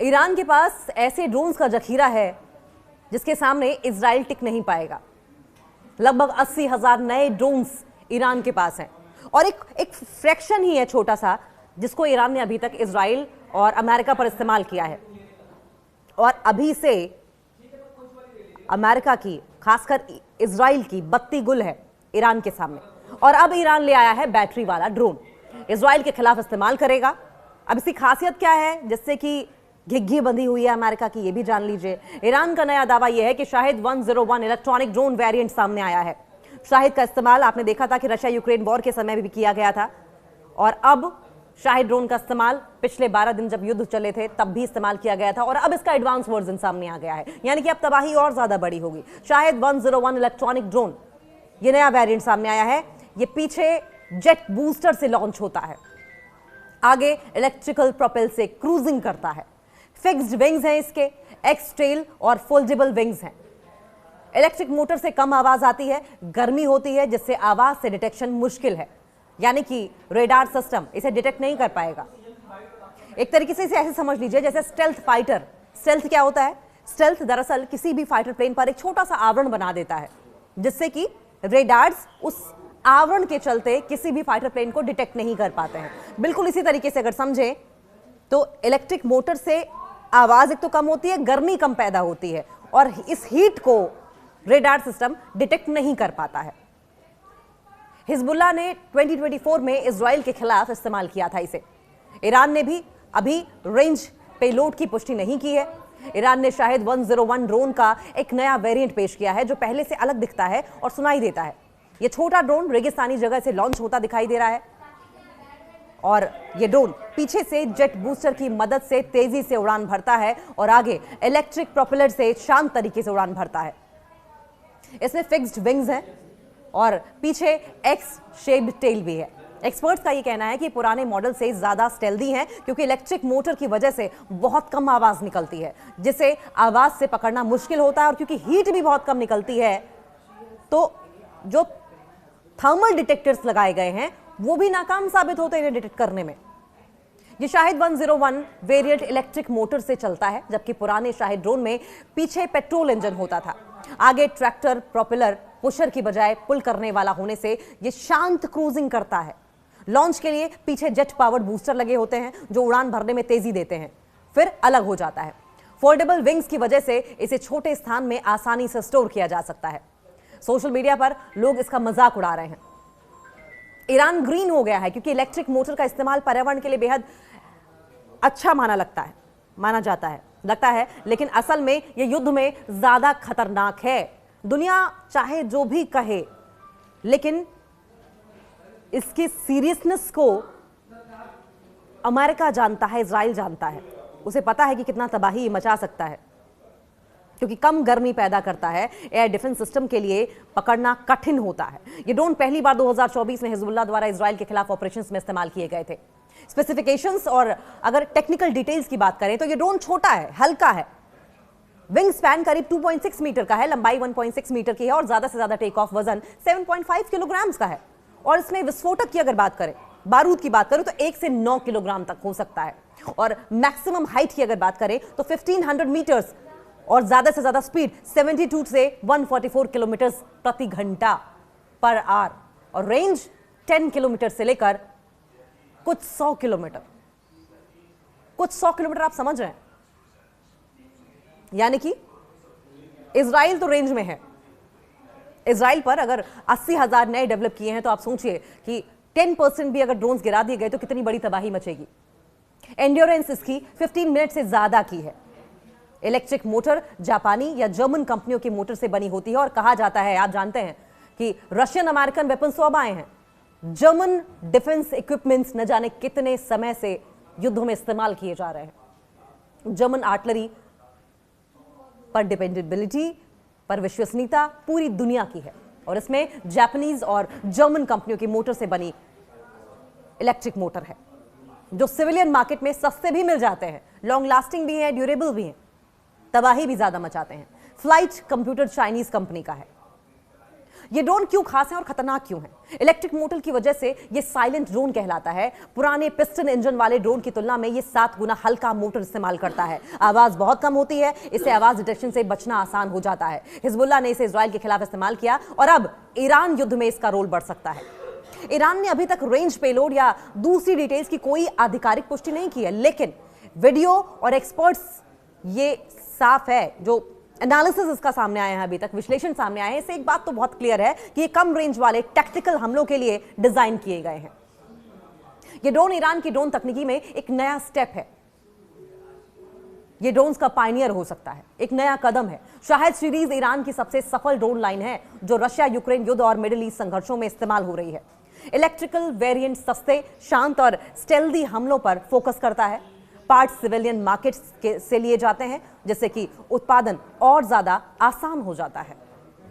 Iran के पास ऐसे drones का जखीरा है जिसके सामने इजराइल टिक नहीं पाएगा। लगभग 80,000 नए ड्रोन्स ईरान के पास हैं और एक फ्रैक्शन ही है छोटा सा जिसको ईरान ने अभी तक इजराइल और अमेरिका पर इस्तेमाल किया है। और अभी से अमेरिका की, खासकर इजराइल की बत्ती गुल है ईरान के सामने। और अब ईरान ले आया है बैटरी वाला ड्रोन, इजराइल के खिलाफ इस्तेमाल करेगा। अब इसकी खासियत क्या है जिससे कि घिघी बंधी हुई है अमेरिका की, ये भी जान लीजिए। ईरान का नया दावा यह है कि शाहिद 101 इलेक्ट्रॉनिक ड्रोन वेरिएंट सामने आया है। शाहिद का इस्तेमाल आपने देखा था कि रशिया यूक्रेन वॉर के समय भी किया गया था और अब शाहिद ड्रोन का इस्तेमाल पिछले 12 दिन जब युद्ध चले थे तब भी इस्तेमाल किया गया था और अब इसका एडवांस वर्जन सामने आ गया है, यानी कि अब तबाही और ज्यादा बड़ी होगी। शाहिद 101 इलेक्ट्रॉनिक ड्रोन, ये नया वेरिएंट सामने आया है। ये पीछे जेट बूस्टर से लॉन्च होता है, आगे इलेक्ट्रिकल प्रोपेल से क्रूजिंग करता है। फिक्स्ड विंग्स हैं इसके, एक्स टेल और फोल्डेबल विंग्स हैं। इलेक्ट्रिक मोटर से कम आवाज आती है, गर्मी होती है जिससे आवाज से डिटेक्शन मुश्किल है, यानी कि रेडार सिस्टम इसे डिटेक्ट नहीं कर पाएगा। एक तरीके से इसे ऐसे समझ लीजिए जैसे स्टेल्थ फाइटर। स्टेल्थ क्या होता है? स्टेल्थ दरअसल किसी भी फाइटर प्लेन पर एक छोटा सा आवरण बना देता है जिससे कि रेडार्स उस आवरण के चलते किसी भी फाइटर प्लेन को डिटेक्ट नहीं कर पाते हैं। बिल्कुल इसी तरीके से अगर समझें तो इलेक्ट्रिक मोटर से आवाज एक तो कम होती है, गर्मी कम पैदा होती है और इस हीट को रेडार सिस्टम डिटेक्ट नहीं कर पाता है। हिजबुल्लाह ने 2024 में इजराइल के खिलाफ इस्तेमाल किया था इसे। ईरान ने भी अभी रेंज पेलोड की पुष्टि नहीं की है। ईरान ने शाहिद 101 ड्रोन का एक नया वेरिएंट पेश किया है जो पहले से अलग दिखता है और सुनाई देता है। यह छोटा ड्रोन रेगिस्तानी जगह से लॉन्च होता दिखाई दे रहा है और यह ड्रोन पीछे से जेट बूस्टर की मदद से तेजी से उड़ान भरता है और आगे इलेक्ट्रिक प्रोपेलर से शांत तरीके से उड़ान भरता है। इसमें फिक्स्ड विंग्स हैं और पीछे एक्स शेप्ड टेल भी है। एक्सपर्ट्स का यह कहना है कि पुराने मॉडल से ज्यादा स्टेल्दी हैं क्योंकि इलेक्ट्रिक मोटर की वजह से बहुत कम आवाज निकलती है जिसे आवाज से पकड़ना मुश्किल होता है और क्योंकि हीट भी बहुत कम निकलती है तो जो थर्मल डिटेक्टर्स लगाए गए हैं वो भी नाकाम साबित होते हैं इन्हें डिटेक्ट करने में। ये शाहिद 101 वेरिएंट इलेक्ट्रिक मोटर से चलता है जबकि पुराने शाहिद ड्रोन में पीछे पेट्रोल इंजन होता था। आगे ट्रैक्टर प्रोपेलर पुशर की बजाय पुल करने वाला होने से यह शांत क्रूजिंग करता है। लॉन्च के लिए पीछे जेट पावर्ड बूस्टर लगे होते हैं जो उड़ान भरने में तेजी देते हैं, फिर अलग हो जाता है। फोल्डेबल विंग्स की वजह से इसे छोटे स्थान में आसानी से स्टोर किया जा सकता है। सोशल मीडिया पर लोग इसका मजाक उड़ा रहे हैं। ईरान ग्रीन हो गया है क्योंकि इलेक्ट्रिक मोटर का इस्तेमाल पर्यावरण के लिए बेहद अच्छा माना जाता है, लेकिन असल में यह युद्ध में ज्यादा खतरनाक है। दुनिया चाहे जो भी कहे, लेकिन इसकी सीरियसनेस को अमेरिका जानता है, इजराइल जानता है। उसे पता है कि कितना तबाही मचा सकता है क्योंकि कम गर्मी पैदा करता है। एयर डिफेंस सिस्टम के लिए पकड़ना कठिन होता है। ये ड्रोन पहली बार 2024 में हिजबुल्लाह द्वारा इजराइल के खिलाफ ऑपरेशंस में इस्तेमाल किए गए थे। स्पेसिफिकेशंस और अगर टेक्निकल डिटेल्स की बात करें तो ये ड्रोन छोटा है, हल्का है। विंग स्पैन करीब 2.6 मीटर का है, लंबाई 1.6 मीटर की है और ज्यादा से ज्यादा टेक ऑफ वजन 7.5 किलोग्राम का है। और इसमें विस्फोटक की अगर बात करें, बारूद की बात करें तो 1 से 9 किलोग्राम तक हो सकता है। और मैक्सिमम हाइट की अगर बात करें तो 1500 मीटर्स और ज्यादा से ज्यादा स्पीड 72 से 144 किलोमीटर प्रति घंटा पर आवर और रेंज 10 किलोमीटर से लेकर कुछ 100 किलोमीटर। आप समझ रहे हैं, यानी कि इजराइल तो रेंज में है। इजराइल पर अगर 80,000 नए डेवलप किए हैं तो आप सोचिए कि 10% भी अगर ड्रोन्स गिरा दिए गए तो कितनी बड़ी तबाही मचेगी। एंड्योरेंस इसकी 15 मिनट से ज्यादा की है। इलेक्ट्रिक मोटर जापानी या जर्मन कंपनियों की मोटर से बनी होती है और कहा जाता है, आप जानते हैं कि रशियन अमेरिकन वेपन्स तो अब आए हैं, जर्मन डिफेंस इक्विपमेंट्स न जाने कितने समय से युद्धों में इस्तेमाल किए जा रहे हैं। जर्मन आर्टिलरी पर डिपेंडेबिलिटी, पर विश्वसनीयता पूरी दुनिया की है और इसमें जापानीज और जर्मन कंपनियों की मोटर से बनी इलेक्ट्रिक मोटर है जो सिविलियन मार्केट में सस्ते भी मिल जाते हैं, लॉन्ग लास्टिंग भी हैं, ड्यूरेबल भी हैं, तबाही भी ज्यादा मचाते हैं। फ्लाइट कंप्यूटर चाइनीज कंपनी का है। ये ड्रोन क्यों खास है और खतरनाक क्यों है? इलेक्ट्रिक मोटर की वजह से ये साइलेंट ड्रोन कहलाता है। पुराने पिस्टन इंजन वाले ड्रोन की तुलना में ये 7 गुना हल्का मोटर इस्तेमाल करता है। आवाज बहुत कम होती है, इससे आवाज डिटेक्शन से बचना आसान हो जाता है। हिजबुल्लाह ने इसे इजराइल के खिलाफ इस्तेमाल किया और अब ईरान युद्ध में इसका रोल बढ़ सकता है। ईरान ने अभी तक रेंज, पेलोड या दूसरी डिटेल्स की कोई आधिकारिक पुष्टि नहीं की है, लेकिन वीडियो और एक्सपर्ट्स ये साफ है, जो एनालिसिस इसका सामने आया है, अभी तक विश्लेषण सामने आए हैं, इससे एक बात तो बहुत क्लियर है कि ये कम रेंज वाले टैक्टिकल हमलों के लिए डिजाइन किए गए हैं। ये ड्रोन ईरान की ड्रोन तकनीकी में एक नया स्टेप है। ये ड्रोन्स का पायनियर हो सकता है, एक नया कदम है। शाहिद सीरीज ईरान की सबसे सफल ड्रोन लाइन है जो रशिया यूक्रेन युद्ध और मिडिल ईस्ट संघर्षों में इस्तेमाल हो रही है। इलेक्ट्रिकल वेरिएंट सस्ते, शांत और स्टेल्दी हमलों पर फोकस करता है। पार्ट सिविलियन मार्केट्स से लिए जाते हैं, जिससे कि उत्पादन और ज्यादा आसान हो जाता है।